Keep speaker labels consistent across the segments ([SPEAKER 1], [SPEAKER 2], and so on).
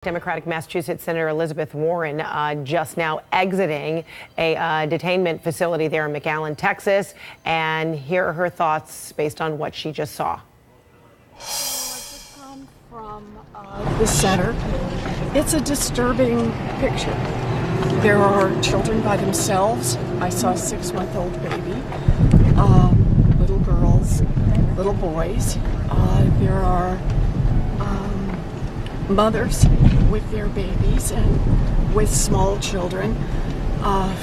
[SPEAKER 1] Democratic Massachusetts Senator Elizabeth Warren just now exiting a detainment facility there in McAllen, Texas. And here are her thoughts based on what she just saw.
[SPEAKER 2] From the center, it's a disturbing picture. There are children by themselves. I saw a 6-month-old baby, little girls, little boys. There are mothers with their babies and with small children.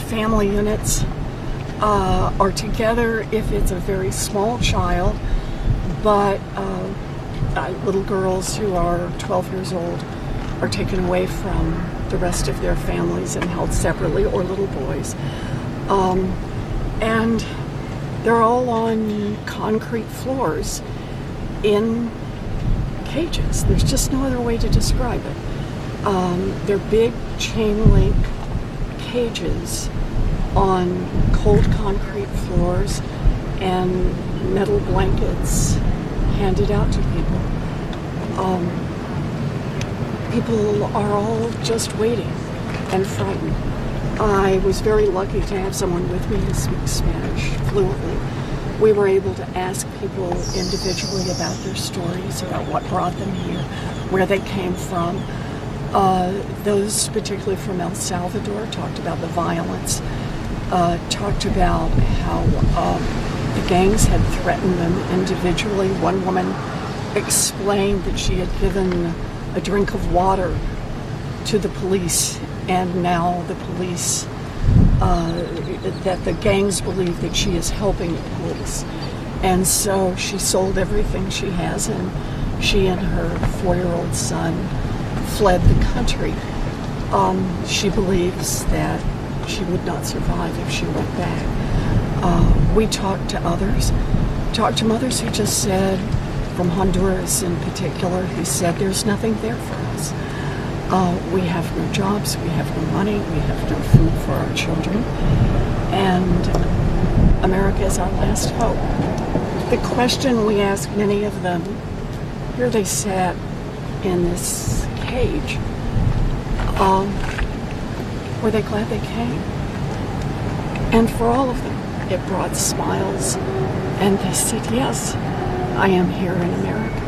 [SPEAKER 2] Family units are together if it's a very small child, but little girls who are 12 years old are taken away from the rest of their families and held separately, or little boys. And they're all on concrete floors in cages. There's just no other way to describe it. They're big chain link cages on cold concrete floors and metal blankets handed out to people. People are all just waiting and frightened. I was very lucky to have someone with me who speaks Spanish fluently. We were able to ask people individually about their stories, about what brought them here, where they came from. Those particularly from El Salvador talked about the violence, talked about how the gangs had threatened them individually. One woman explained that she had given a drink of water to the police, and now the police, that the gangs believe that she is helping the police. And so she sold everything she has, and she and her 4-year-old son fled the country. She believes that she would not survive if she went back. We talked to others, talked to mothers who just said, from Honduras in particular, who said there's nothing there for us. We have no jobs, we have no money, we have no food for our children, and America is our last hope. The question we asked many of them, here they sat in this cage, were they glad they came? And for all of them, it brought smiles, and they said, yes, I am here in America.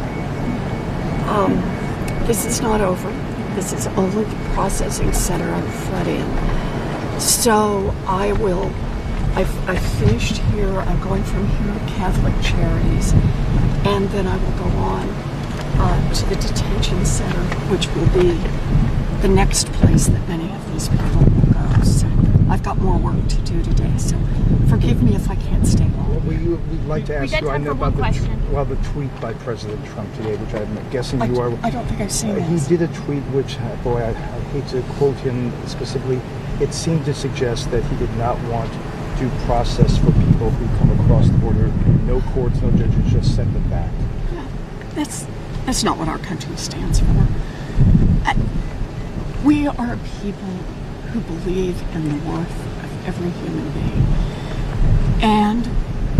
[SPEAKER 2] This is not over. This is only the processing center I'm flood in. So I finished here. I'm going from here to Catholic Charities, and then I will go on to the detention center, which will be the next place that many of these people will go. So I've got more work to do today, so forgive me if I can't stay long.
[SPEAKER 3] Well, we'd like to ask you, I know about the tweet by President Trump today, which I'm guessing you are.
[SPEAKER 2] I don't think I've seen this.
[SPEAKER 3] He did a tweet which, boy, I hate to quote him specifically. It seemed to suggest that he did not want due process for people who come across the border. No courts, no judges, just send them back.
[SPEAKER 2] Yeah, that's not what our country stands for. We are a people who believe in the worth of every human being. And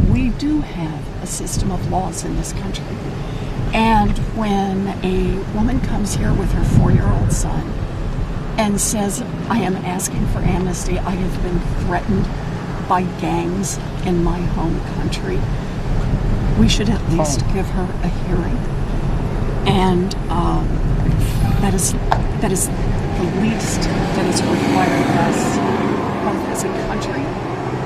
[SPEAKER 2] we do have a system of laws in this country. And when a woman comes here with her 4-year-old son and says, I am asking for amnesty, I have been threatened by gangs in my home country, we should at least give her a hearing. And that is the least that is required of us, both as a country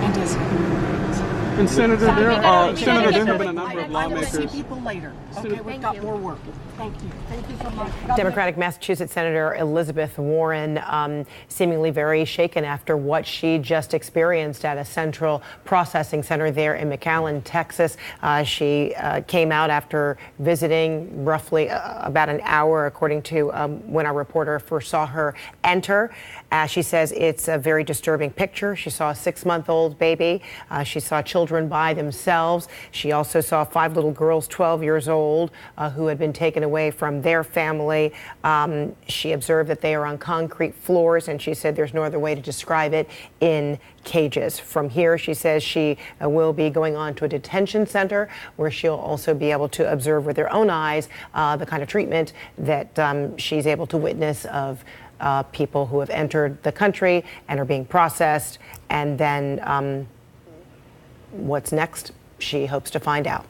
[SPEAKER 2] and as human beings.
[SPEAKER 4] And Senator, there have been a number of lawmakers.
[SPEAKER 2] I will see people later. Okay, we've got more work. Thank you. Thank you so much.
[SPEAKER 1] Democratic Massachusetts Senator Elizabeth Warren seemingly very shaken after what she just experienced at a central processing center there in McAllen, Texas. She came out after visiting roughly about an hour, according to when our reporter first saw her enter. She says it's a very disturbing picture. She saw a 6-month-old baby. She saw children children by themselves. She also saw 5 little girls, 12 years old, who had been taken away from their family. She observed that they are on concrete floors, and she said there's no other way to describe it, in cages. From here, she says she will be going on to a detention center where she'll also be able to observe with her own eyes the kind of treatment that she's able to witness of people who have entered the country and are being processed. And then what's next, she hopes to find out.